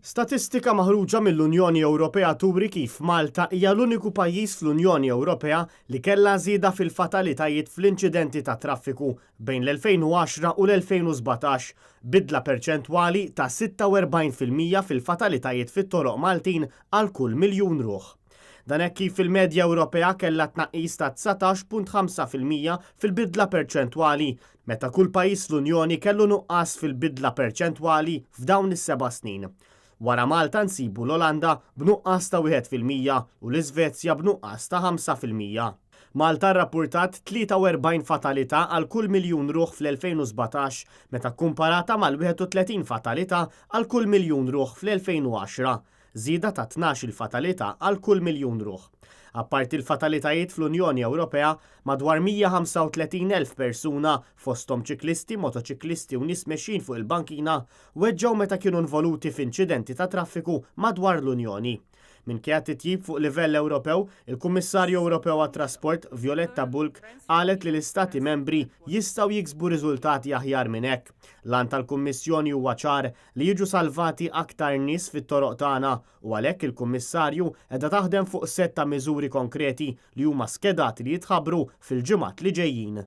Statistika maħruġa mill-Unjoni Ewropea turi kif Malta hija l-uniku pajjiż fl-Unjoni Ewropea li kellha żieda fil-fatalitajiet fl-inċidenti ta' traffiku bejn l-2010 u l-2017, bidla perċentwali ta' 46% fil-fatalitajiet fit-toroq Maltin għal kull miljun ruħ. Dan hekk kif il-medja Ewropea kellha tnaqqis ta' 19.5% fil-bidla perċentwali, meta kull pajjiż l-Unjoni kellu nuqqas fil-bidla perċentwali f'dawn is-7 snin. Wara Malta nsibu l-Olanda b'nuqqas ta' 1% u l-Iżvezja b'nuqqas ta' 5%. Malta rrappurtat 43 fatalità għal kull miljun ruħ fl-2017 meta kkumparata mal-31 fatalità għal kull miljun ruħ fl-2010, żieda ta' 12 fatalità għal kull miljun ruħ. Apparti l-fatalitajiet fl-Unjoni Ewropea, madwar 135,000 persuna fosthom ċiklisti, motoċiklisti u nies mexjin fuq il-bankina weġġew meta kienu involuti f'inċidenti ta' traffiku madwar l-Unjoni. Minkejja titjib fuq livell Ewropew, il-Kummissarju Ewropew għat-Trasport Violetta Bulc qalet li l-Istati membri jistgħu jiksbu riżultati aħjar minn hekk. Lan tal-Kummissjoni huwa ċar li jiġu salvati aktar nies fit-toroq tagħna u għalhekk il-Kummissarju qiegħda taħdem fuq setta miżuri konkreti li huma skedati li jitħabbru fil-ġimgħat li ġejjin.